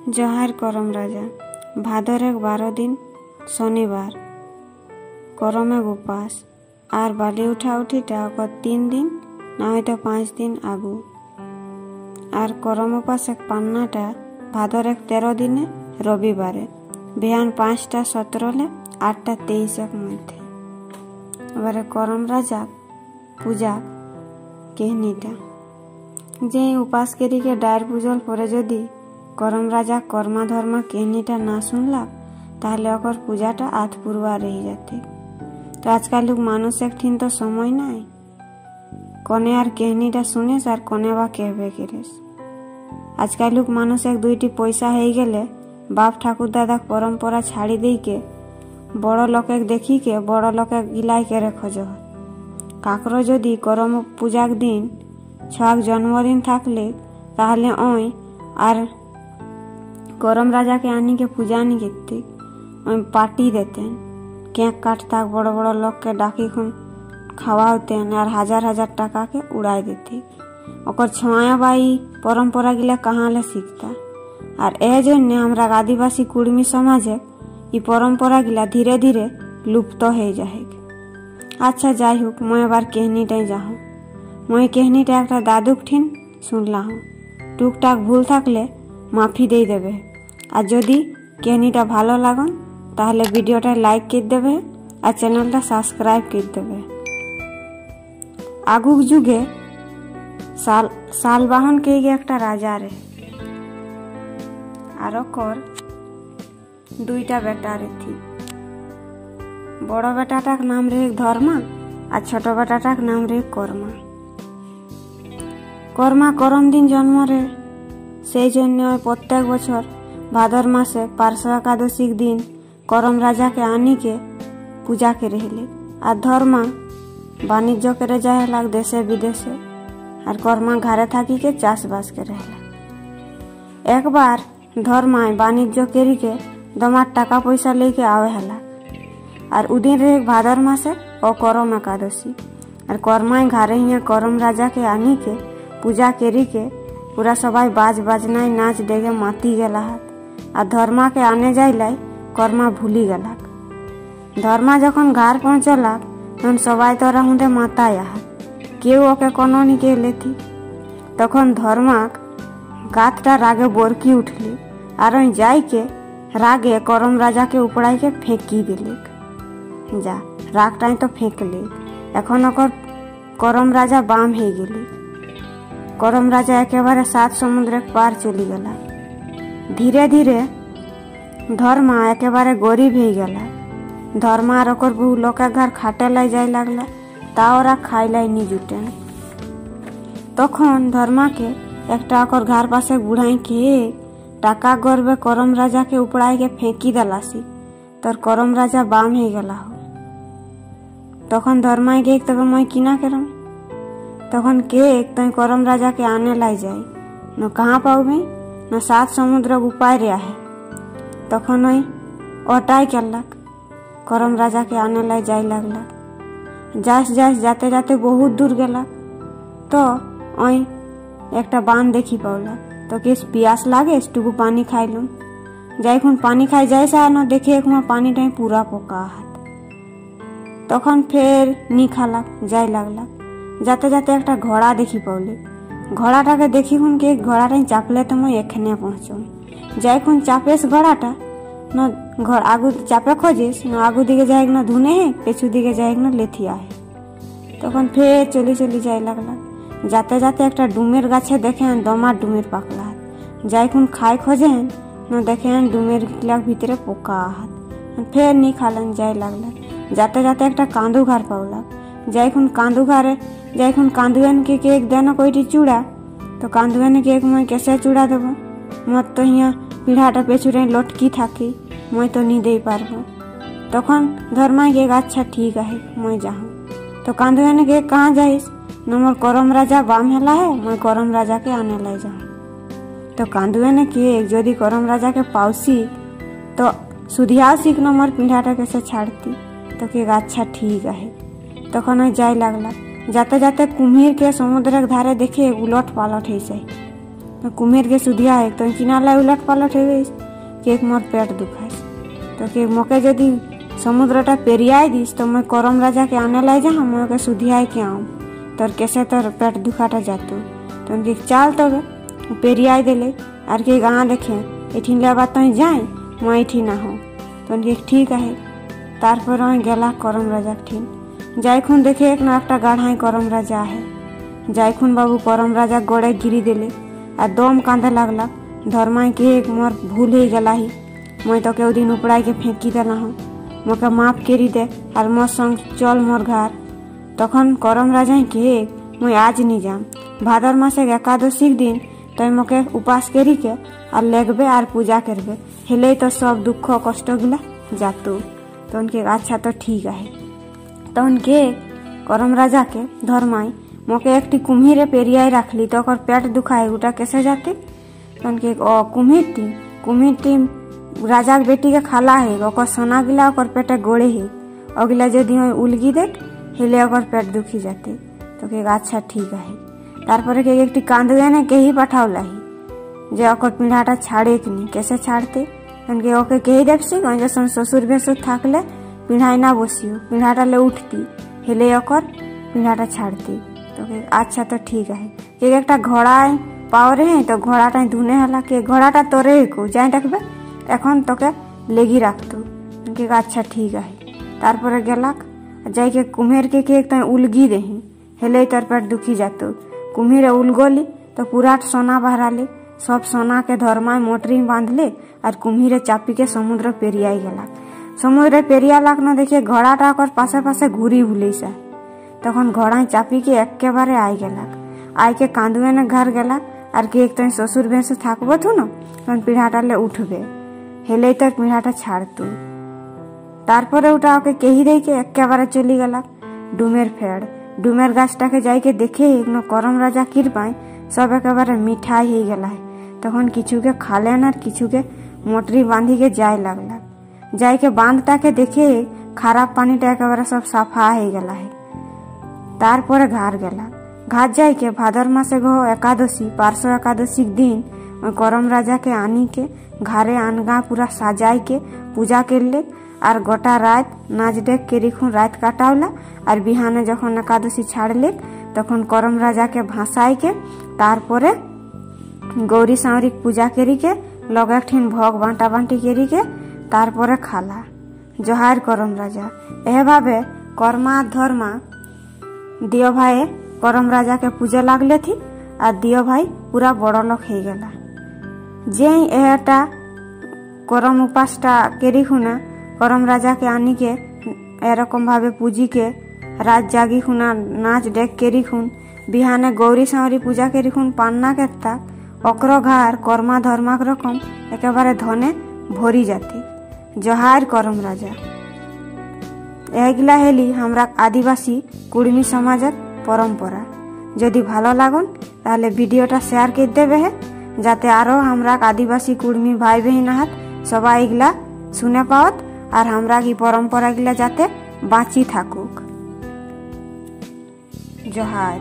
जहार करम राजा भादर 12 दिन शनिवार करमे उपास आर बाली उठा उठीटा 3 दिन ना हयतो 5 दिन आगु आर करम उपास एक पान्नाटा भादर 13 दिन रविवार बिहान 5टा 17 ले 8टा 23 मध्य एबारे करम राजा पूजा केहनीटा जे उपास करी के डायर पूजल परे जदि करम राजा कर्मा धर्मा केहनीटा ना सुनला ताहले ओकर पूजाटा आठ पूर्वा रही जाते। तो आजकल लोग मानुष एक ठीन तो समय नाई कने आर केहनीटा सुनेस आर कने बा कहबे करेस। आजकल लोग मानुष एक दुईटी पैसा हो गेले बाप ठाकुर दादा परंपरा छाड़ी दे के बड़ लोक देखी के बड़ लोक गिलाई के खोज काकरो जदि करम पूजाक दिन छुआक जन्मदिन थाकले ताहले ओई आर करम राजा के आनी के पूजा नहीं करते पार्टी देते केक काटता बड़ बड़ लोग के डाकी खुन खावाते और हजार हजार टका के उड़ाई देते ओकर छुआया बाई परंपरा गिला कहाँ ले सीखता और ए जन्य हमरा आदिवासी कुर्मी समाज ई परंपरा गिला धीरे धीरे लुप्त हो जाए। अच्छा जाई होक मैं एबार केहनीटाई जाहूँ मैं केहनीटा एक दादुक ठीन सुनला हूँ टुक टाक भूल थाकले माफी दे देबे আর যদি কেহনীটা ভালো লাগন তাহলে ভিডিওটা লাইক করে দেবে আর চ্যানেলটা সাবস্ক্রাইব করে দেবে। আগুক যুগে সালবাহন কে একটা রাজা রে আর ওকর দুইটা বেটা রে থি বড় বেটাটার নাম রে ধর্মা আর ছোট বেটাটার নাম রে কর্মা। কর্মা করম দিন জন্ম রে সেই জন্য প্রত্যেক বছর भादर मासे पार्श्व एकादशी दिन करम राजा के आनी के पूजा के रहले आ धर्मा वाणिज्य करे जाए लाग देशे विदेशे और कर्मा घरे थाकी के चाष बास के रहला। एक बार धर्मा वाणिज्य करी के दमार टाका पैसा लेके आवे हला और उदिन रहे भादर मासे और करम एकादशी और कर्मा घरे हिया करम राजा के आनी के पूजा करी के पूरा सबाई बाज बाजनाई नाच देगे माती गेला हाथ आ धर्मा के आने जाइलाई कर्मा भूली गलाक। धर्मा जखन घर पहुँचलाक तहन सबाई तोरा हुंदे माता केउ ओके कोनो नी के लेथी तखन धर्माक गातटा रागे बोरकी उठली और जाई के रागे करम राजा के उपड़ाई के फेंकी दिलेक जा रागटाई तो फेंक ले एखन ओकर करम राजा बाम हो गेली। करम राजा एकेबारे 7 समुद्र पार चली गला। धीरे धीरे धर्मा एकेबारे गरीब हो गला। धर्मा और ओकर बहू लोक घर खाटे लाई जाए लगला ता ओरा खाई लाई नी जुटे तखन धर्मा के एकटा ओकर घर पासे बुढ़ाई के टाका गरबे करम राजा के उपड़ाई के फेंकी दलासी तर करम राजा बाम हो गला हो। तखन धर्मा के तब मैं किना करम तखन के तई करम राजा के आने लाई जाए न कहाँ पाऊबे न 7 समुद्र उपाय रहा है। तखन अटाई करलक करम राजा के आने लाई जाए लगला जास जास जाते जाते बहुत दूर गेला तो एक बांध देखी पौला तो किस प्यास लागे टुकु पानी खाई लूँ जाए खुन पानी खाई जाए सा न देखे एक पानी टाइम पूरा पोका हाथ तखन फेर नी खालक जाए लगला जाते जाते एक घोड़ा देखी पौली घोड़ाटा के देखी खुन के घोड़ाटा चापले तो मैं एखने पहुँचूँ जाए खुन चापेस घोड़ाटा न घर आगू चापे खोजिस न आगू दिखे जाए न धुने है पेछू दिखे जाए न लेथिया है तखन फेर चली चली जाए लगला जाते जाते एक डुमेर गाछे देखे दमा डुमेर पाकला जाए खुन खाए खोजे न देखे डुमेर भीतरे पोका हाथ फेर नी खालन जाए लगला जाते जाते एक कांदू घर पौला जाए खुन कांदू घरे जाए खुन कांदुएन के केक देना कोई चूड़ा तो कांदुएन केक मैं कैसे चूड़ा देव मत तो यहाँ पीढ़ाटा पेछुरे लटकी थाकी मैं तो नहीं दे पारबो तखन धर्मा के अच्छा ठीक है मैं जाऊँ तो कांदुएन के कहाँ जाइस न मोर करम राजा बाम हेला है मैं करम राजा के आने लाई जाऊँ तो कांदुएन के जदि करम राजा के पाउसी तो सुधिया सीख न मोर पीढ़ाटा कैसे छाड़ती तो के अच्छा ठीक है तखन जाए लगला जाते जाते कुम्हीर के समुद्र के धारे देखे उलट पालट हो जाए तो कुम्हीर के सुधिया है तो किना ला उलट पालट हो गई के मोर पेट दुखाई तो के मोके जदि समुद्रटा पेरियाई दिस तो मैं करम राजा के आने लाई जा हम के सुधिया के आऊँ तोर कैसे तोर पेट दुखाटा जातो तो उनके चाल तो पेरियाई देले आर के गाँ देखे एठिन ले बात तो जाए मैं एठी ना हो तो उनके ठीक है तारपर गेला करम राजा ठीन जायखुन देखे एक ना एक गाढ़ाई करम राजा है जायखुन बाबू करम राजा गोड़े गिरी देले आ दम कांदे लगला धर्माई के एक मोर भूल ही गला ही मैं तो के दिन उपड़ाई के फेंकी देला हूँ मोके माफ करी दे और मोर संग चल मोर घर तखन करम राजा के मैं आज नहीं जाम भादर मासे एकादशी दिन तो मोके उपास करी के और लेगबे और पूजा करबे हेले तो सब दुख कष्ट गिला जातो तो उनके अच्छा तो ठीक है तो उनके करम राजा के धर्माई मोके एक कुम्हीरे पेरियाई रखली तो पेट दुखाए उटा कैसे जाते तो उनके कुम्हीर टीम राजा के बेटी के खाला है सोना गिला पेटे गोड़े है अगला यदि उलगी दे हेले पेट दुखी जाते तो के अच्छा ठीक है तारपर के एक कांदुए ने के ही पठावला ही जे पीढ़ाटा छाड़े कि नहीं कैसे छाड़ते उनके ओके के ही देखसी जैसे ससुर बेसुर थाकले पीढ़ाई ना बसियो पीढ़ाटा ले उठती हेले पीढ़ाटा छाड़ती तो के अच्छा तो ठीक है कि एक घोड़ा पावरे है तो घोड़ाटा धुने हला के घोड़ाटा तोरे को जाए देखबे एखन तो के लेगी रखतो उनके अच्छा ठीक है तारपर गेलक जाय के कुम्हीर के एक उलगी देही हेले तर पेट दुखी जातो कुम्हीर उलगोली तो पूरा सोना बहराले सब सोना के धर्मा मोटरी में बांधले और कुम्हीर चापी के समुद्र पेरियाई गला समुद्र पेरियालाक न देखिए घोड़ाटा पासे पासे घूरी भूली सा तखन घोड़ा चापी के एक बारे आई गलाक आई के कांदुए ने घर गलाक और के एक तो ससुर भैंस थाकबो थू न तहन पीढ़ाटा ले उठबे हेले तक पीढ़ाटा छाड़तू तारपरे उठा के कही दे के एक बारे चली गला डुमेर फेड़ डुमेर गाछटा के जाई के देखे एक न करम राजा कृपाई सब एक बारे मिठाई ही गला है तखन किछु के खालेन और किछु के मोटरी बांधी के जाए लगला जाए के बांधता के देखे खराब पानीटा एक बारे सब साफा ही गला है तारपरे घर गला घाट जाए के भादर मासे गो एकादशी पार्श्व एकादशी दिन करम राजा के आनी के घरे अनगा पूरा सजाई के पूजा कर ले और गोटा रात नाच डेक के रिखुन रात काटावला और बिहाने जखन एकादशी छाड़ ले तखन करम राजा के भासाई के तारपरे गौरी सावरी पूजा करी के लगे ठीन भोग बांटा बांटी करी के तारपरे खाला जोहार करम राजा एह भावे कर्मा धर्मा दियो भाई करम राजा के पूजा लागले थी और दियो भाई पूरा बड़ लोक हो गला जे एटा करम उपासटा केरी खुना करम राजा के आनी के एरकम भावे पूजी के रात जागी खुना नाच डेक केरी खुन बिहाने गौरी सावरी पूजा केरी खुन पान्ना के तक ओकरो घर कर्मा धर्माक रकम एकेबारे धने भरी जाती जोहार करम राजा एगला हेली हमरा आदिवासी कुर्मी समाजक परम्परा जदि भालो लागन ताहले भिडियोटा शेयर कर देबे है जाते आरो हमरा आदिवासी कुर्मी भाई बहन हाथ सबाई इगला सुने पावत और हमरा की परम्परा गिला जाते बाँची थाकुक जोहार।